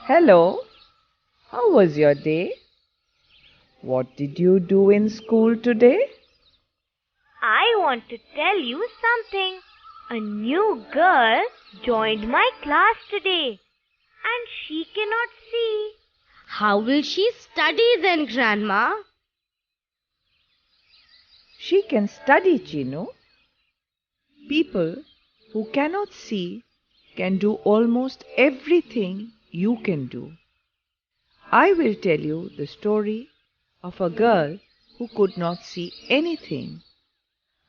Hello, how was your day? What did you do in school today? I want to tell you something. A new girl joined my class today and she cannot see. How will she study then, Grandma? She can study, Chinu. People who cannot see can do almost everything you can do. I will tell you the story of a girl who could not see anything.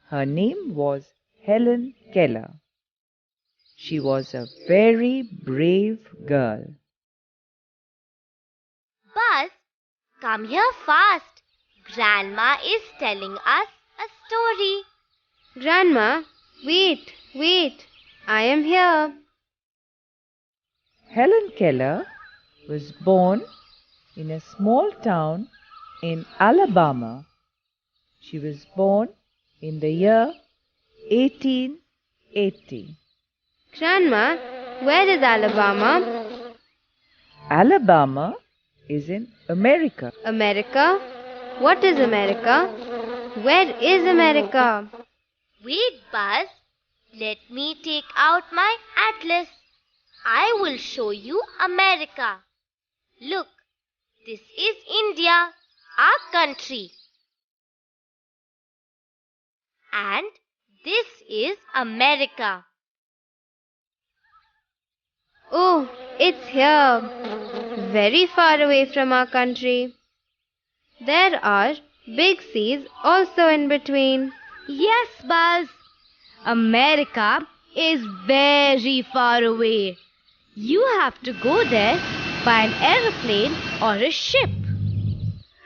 Her name was Helen Keller. She was a very brave girl. Buzz, come here fast. Grandma is telling us a story. Grandma, wait. I am here. Helen Keller was born in a small town in Alabama. She was born in the year 1880. Grandma, where is Alabama? Alabama is in America. America? What is America? Where is America? Wait, Buzz. Let me take out my atlas. I will show you America. Look, this is India, our country. And this is America. Oh, it's here. Very far away from our country. There are big seas also in between. Yes, Buzz. America is very far away. You have to go there by an aeroplane or a ship.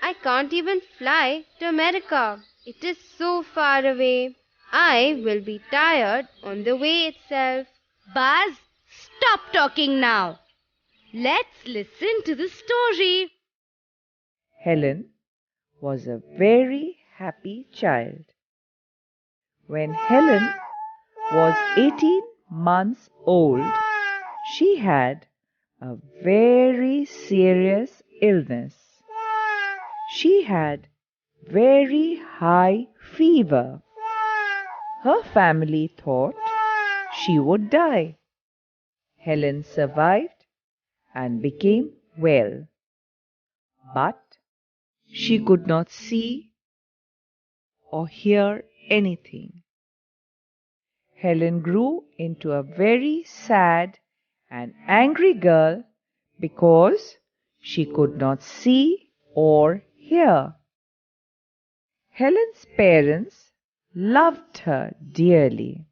I can't even fly to America. It is so far away. I will be tired on the way itself. Buzz, stop talking now. Let's listen to the story. Helen was a very happy child. When Helen was 18 months old, she had a very serious illness. She had very high fever. Her family thought she would die. Helen survived and became well. But she could not see or hear anything. Helen grew into a very sad and angry girl because she could not see or hear. Helen's parents loved her dearly.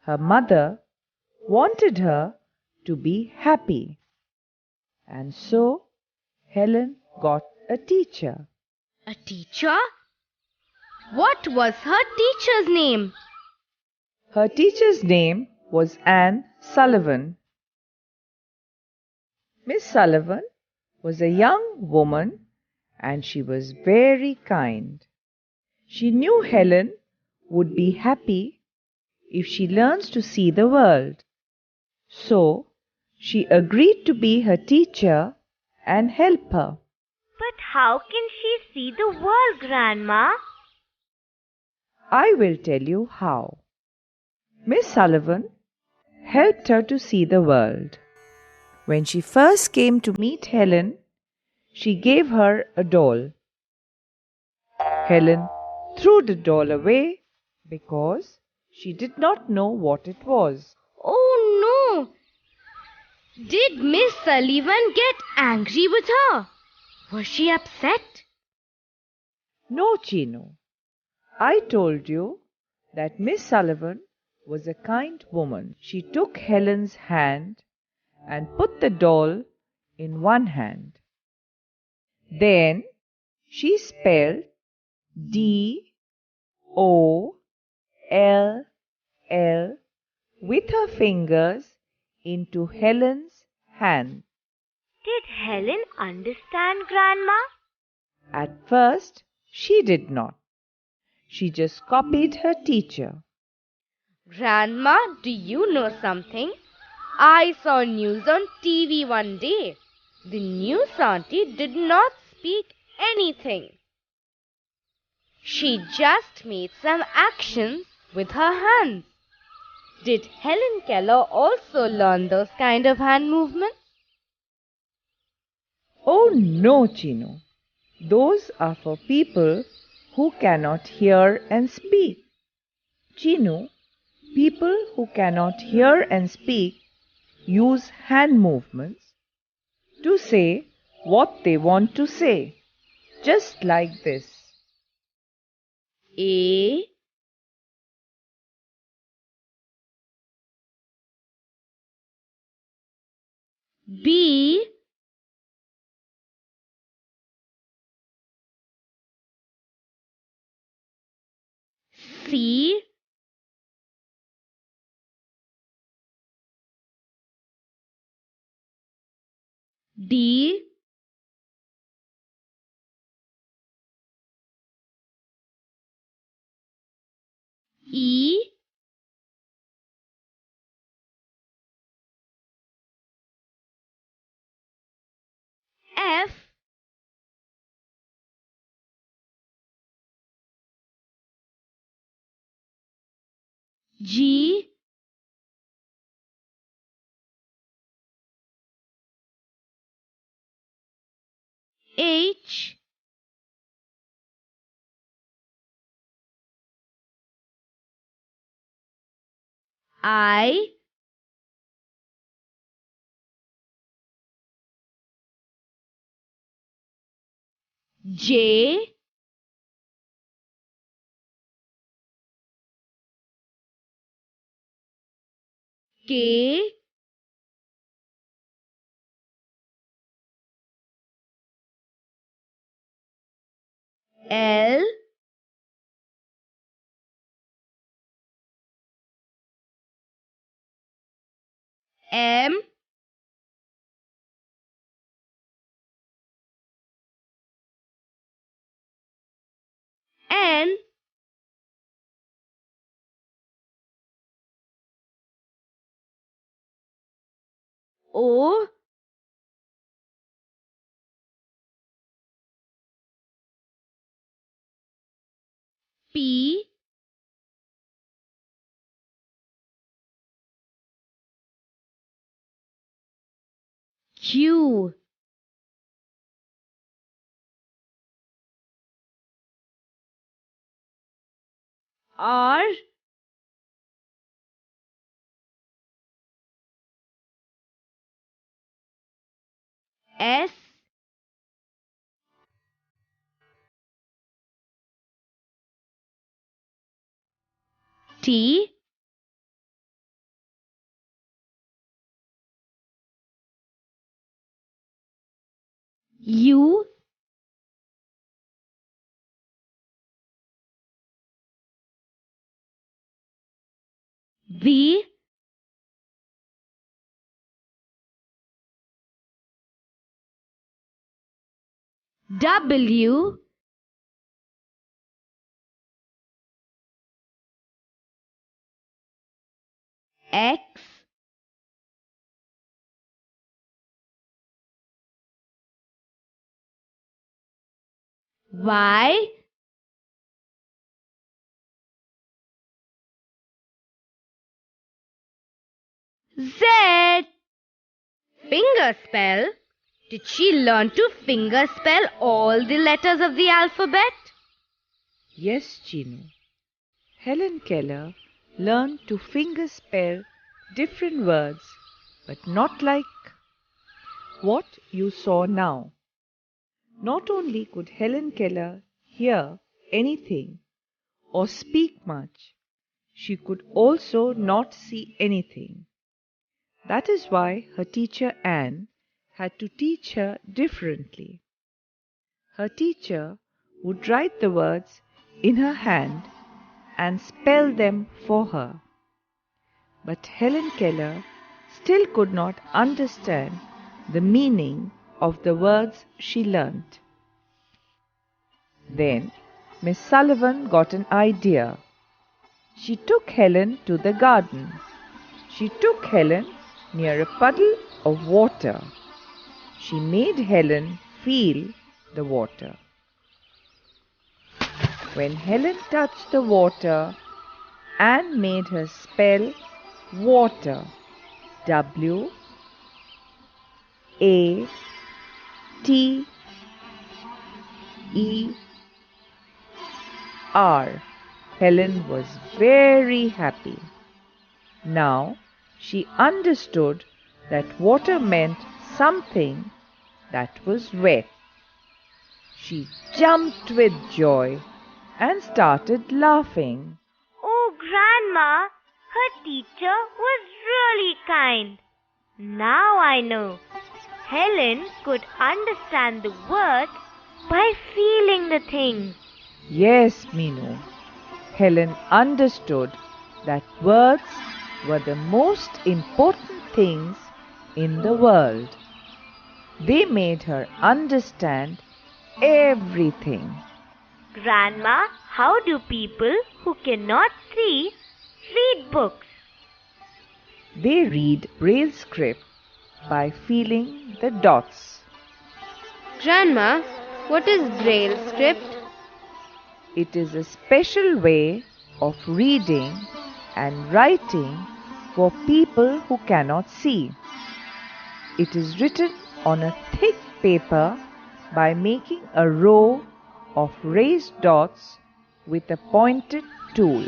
Her mother wanted her to be happy, and so Helen got a teacher. A teacher? What was her teacher's name? Her teacher's name was Anne Sullivan. Miss Sullivan was a young woman and she was very kind. She knew Helen would be happy if she learns to see the world. So she agreed to be her teacher and help her. But how can she see the world, Grandma? I will tell you how. Miss Sullivan helped her to see the world. When she first came to meet Helen, she gave her a doll. Helen threw the doll away because she did not know what it was. Oh no! Did Miss Sullivan get angry with her? Was she upset? No, Chino. I told you that Miss Sullivan was a kind woman. She took Helen's hand and put the doll in one hand. Then she spelled D-O-L-L with her fingers into Helen's hand. Did Helen understand, Grandma? At first, she did not. She just copied her teacher. Grandma, do you know something? I saw news on TV one day. The news auntie did not speak anything. She just made some actions with her hands. Did Helen Keller also learn those kind of hand movements? Oh no, Chino. Those are for people who cannot hear and speak. Chino, people who cannot hear and speak use hand movements to say what they want to say, just like this. A, B, C, D, E, F, G, H, I, J, K, L, M, N, O, P, Q, R, S, T, U, V, W, X, Y, Z. Finger spell? Did she learn to finger spell all the letters of the alphabet? Yes, Chino. Helen Keller learned to finger spell different words, but not like what you saw now. Not only could Helen Keller hear anything or speak much, she could also not see anything. That is why her teacher Anne had to teach her differently. Her teacher would write the words in her hand and spell them for her. But Helen Keller still could not understand the meaning of the words she learnt. Then Miss Sullivan got an idea. She took Helen to the garden. She took Helen near a puddle of water. She made Helen feel the water. When Helen touched the water, Anne made her spell water, W-A-T-E-R. Helen was very happy. Now she understood that water meant something that was wet. She jumped with joy and started laughing. Oh, Grandma, her teacher was really kind. Now I know. Helen could understand the words by feeling the things. Yes, Minu. Helen understood that words were the most important things in the world. They made her understand everything. Grandma, how do people who cannot see read books? They read Braille script by feeling the dots. Grandma, what is Braille script? It is a special way of reading and writing for people who cannot see. It is written on a thick paper by making a row of raised dots with a pointed tool.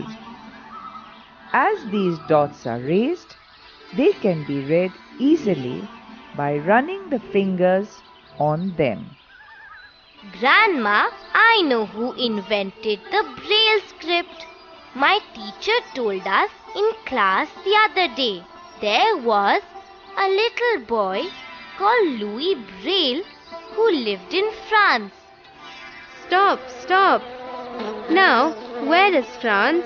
As these dots are raised, they can be read easily by running the fingers on them. Grandma, I know who invented the Braille script. My teacher told us in class the other day. There was a little boy called Louis Braille who lived in France. Stop. Now, where is France?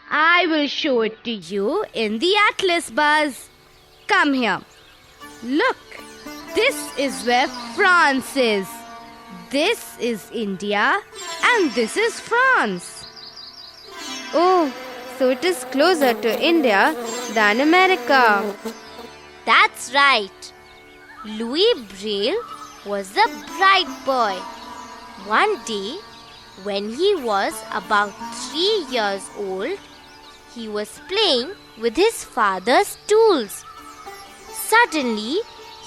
I will show it to you in the atlas, Buzz. Come here. Look, this is where France is. This is India and this is France. Oh, so it is closer to India than America. That's right. Louis Braille was a bright boy. One day, when he was about 3 years old, he was playing with his father's tools. Suddenly,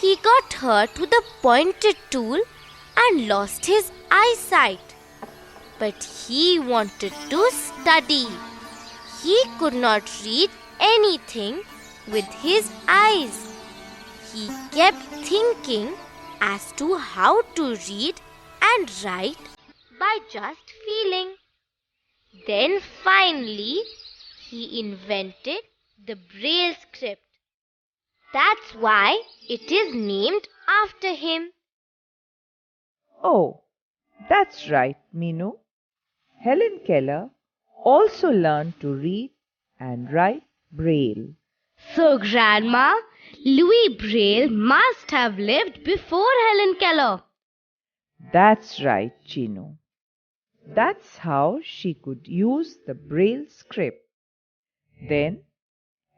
he got hurt with a pointed tool and lost his eyesight. But he wanted to study. He could not read anything with his eyes. He kept thinking as to how to read and write by just feeling. Then finally, he invented the Braille script. That's why it is named after him. Oh, that's right, Minu. Helen Keller also learned to read and write Braille. So, Grandma, Louis Braille must have lived before Helen Keller. That's right, Chino. That's how she could use the Braille script. Then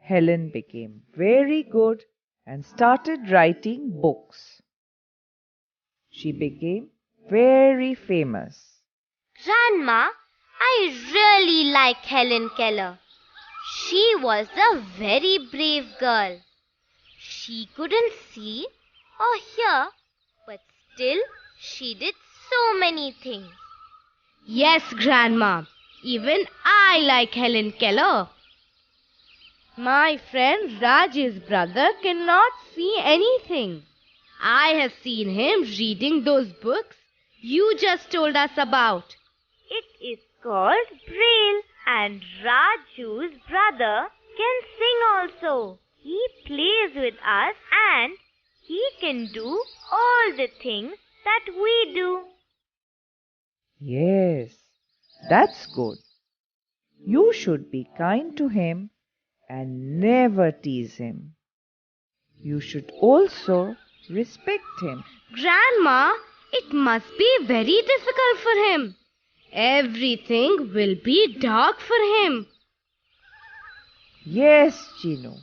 Helen became very good and started writing books. She became very famous. Grandma, I really like Helen Keller. She was a very brave girl. She couldn't see or hear, but still she did so many things. Yes, Grandma, even I like Helen Keller. My friend Raj's brother cannot see anything. I have seen him reading those books you just told us about. It is called Braille, and Raju's brother can sing also. He plays with us and he can do all the things that we do. Yes, that's good. You should be kind to him and never tease him. You should also respect him. Grandma, it must be very difficult for him. Everything will be dark for him. Yes, Chino,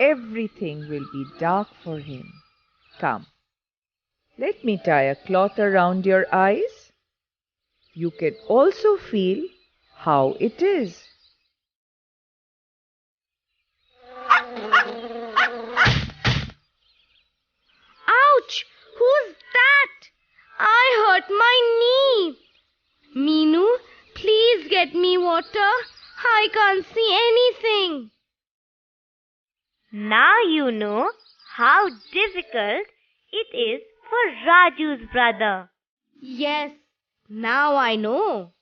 everything will be dark for him. Come, let me tie a cloth around your eyes. You can also feel how it is. Ouch! Who's that? I hurt my knee. Meenu, please get me water. I can't see anything. Now you know how difficult it is for Raju's brother. Yes, now I know.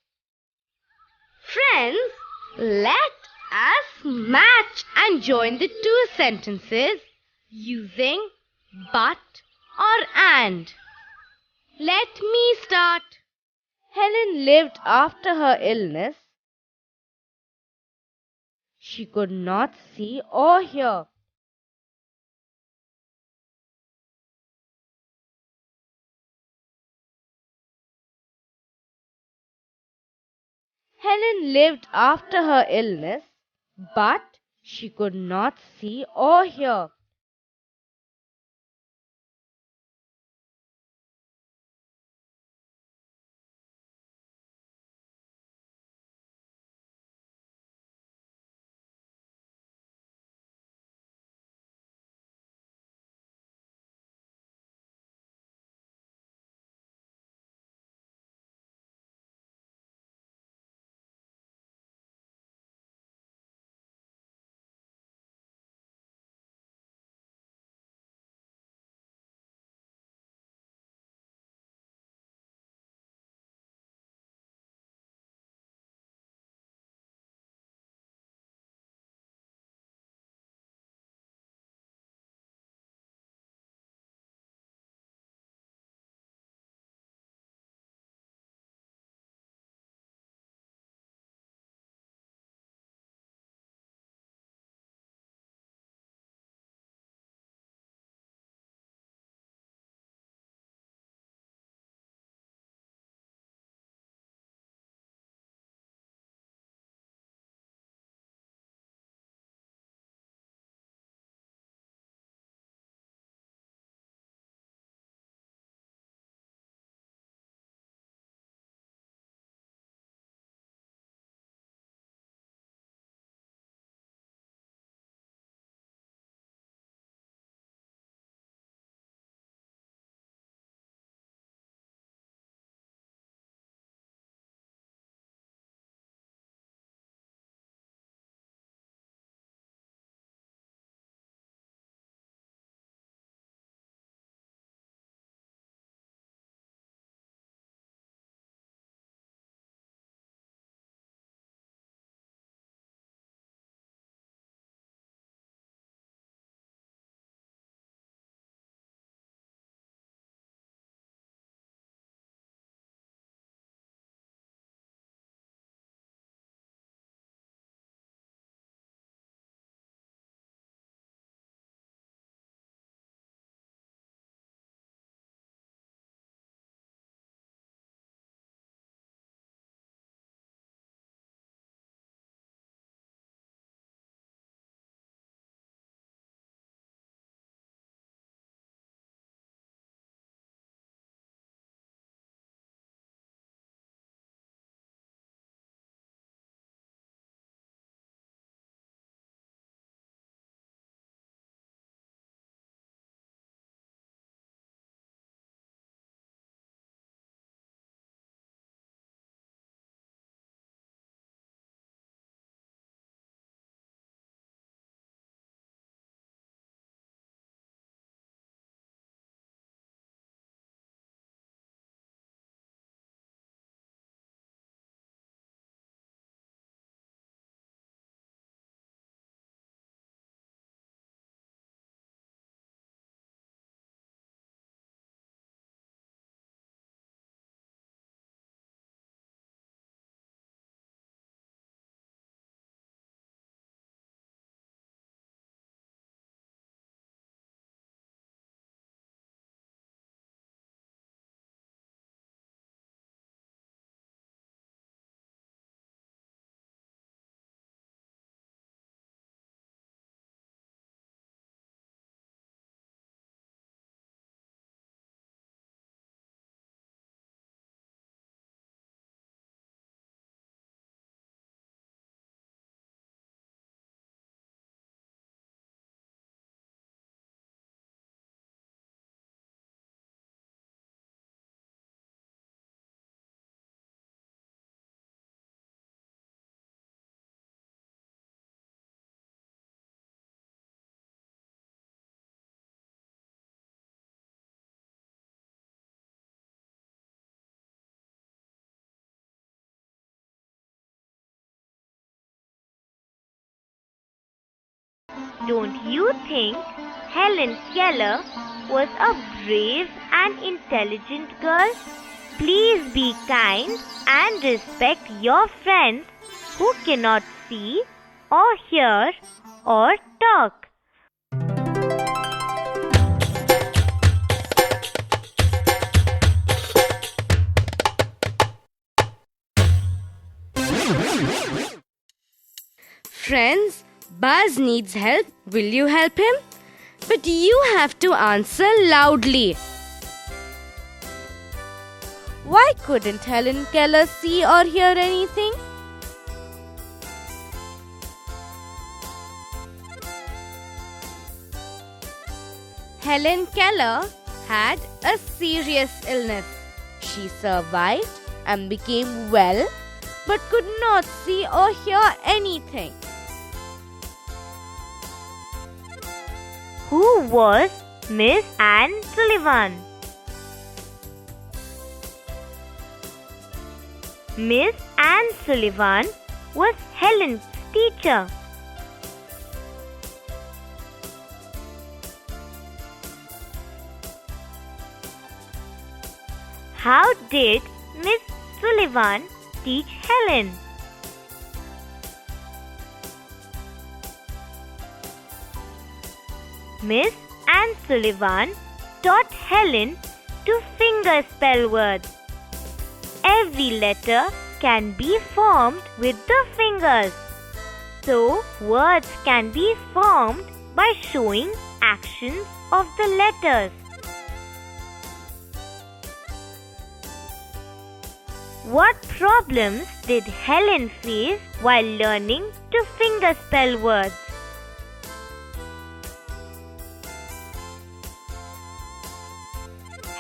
Friends, let us match and join the two sentences using but or and. Let me start. Helen lived after her illness. She could not see or hear. Helen lived after her illness, but she could not see or hear. Don't you think Helen Keller was a brave and intelligent girl? Please be kind and respect your friends who cannot see or hear or talk. Friends, Buzz needs help. Will you help him? But you have to answer loudly. Why couldn't Helen Keller see or hear anything? Helen Keller had a serious illness. She survived and became well, but could not see or hear anything. Who was Miss Anne Sullivan? Miss Anne Sullivan was Helen's teacher. How did Miss Sullivan teach Helen? Miss Anne Sullivan taught Helen to fingerspell words. Every letter can be formed with the fingers. So, words can be formed by showing actions of the letters. What problems did Helen face while learning to fingerspell words?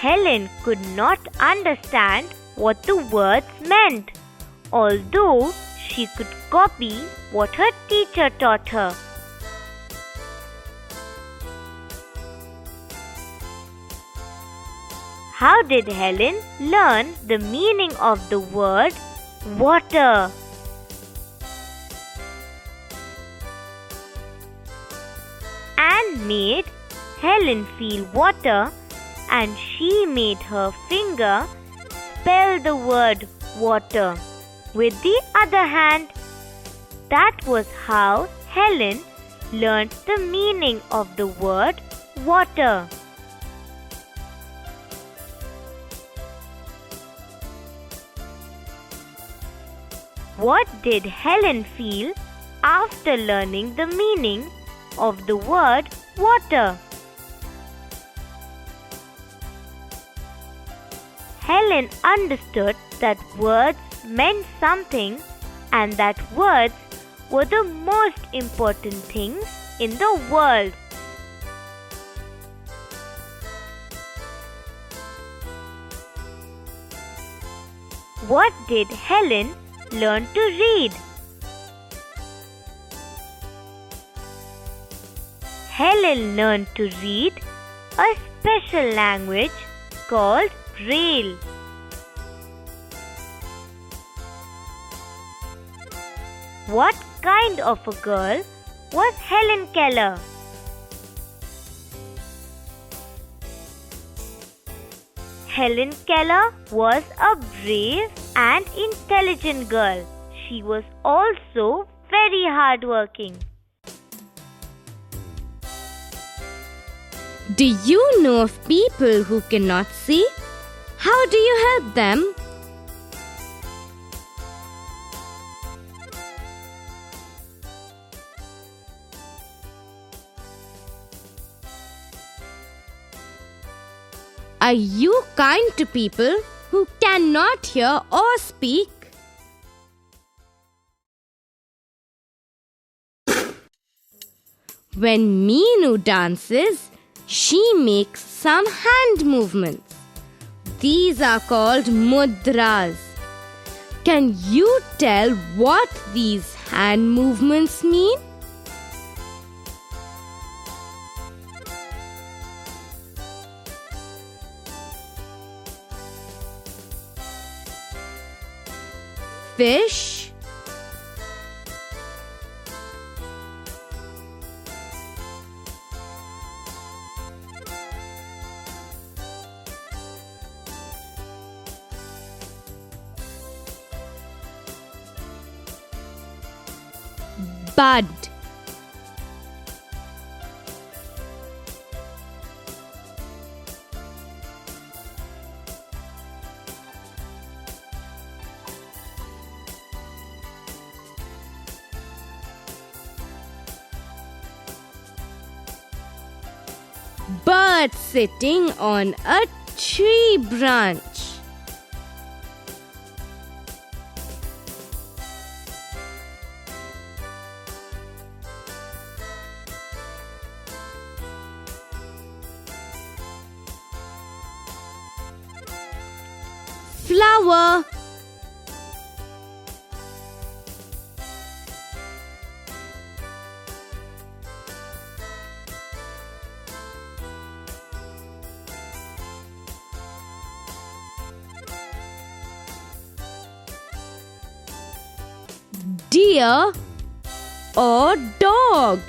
Helen could not understand what the words meant, although she could copy what her teacher taught her. How did Helen learn the meaning of the word water? Anne made Helen feel water, and she made her finger spell the word water with the other hand. That was how Helen learned the meaning of the word water. What did Helen feel after learning the meaning of the word water? Helen understood that words meant something and that words were the most important things in the world. What did Helen learn to read? Helen learned to read a special language called Braille. What kind of a girl was Helen Keller? Helen Keller was a brave and intelligent girl. She was also very hardworking. Do you know of people who cannot see? How do you help them? Are you kind to people who cannot hear or speak? When Meenu dances, she makes some hand movements. These are called mudras. Can you tell what these hand movements mean? Fish, bud. Bird sitting on a tree branch. Flower. Deer or dog?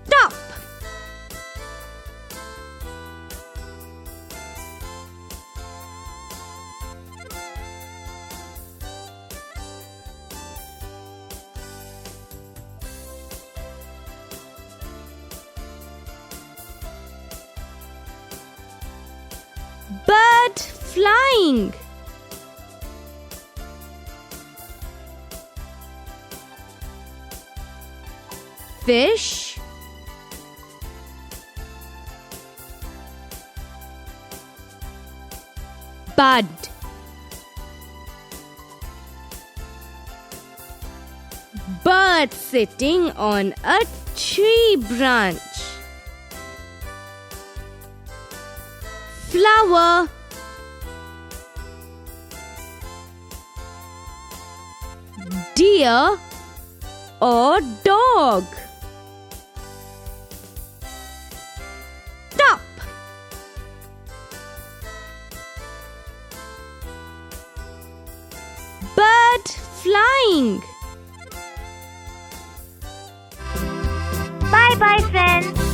Stop! Bird flying. Fish. Bud. Bird sitting on a tree branch. Flower. Deer or dog? Stop! Bird flying. Bye bye, friends.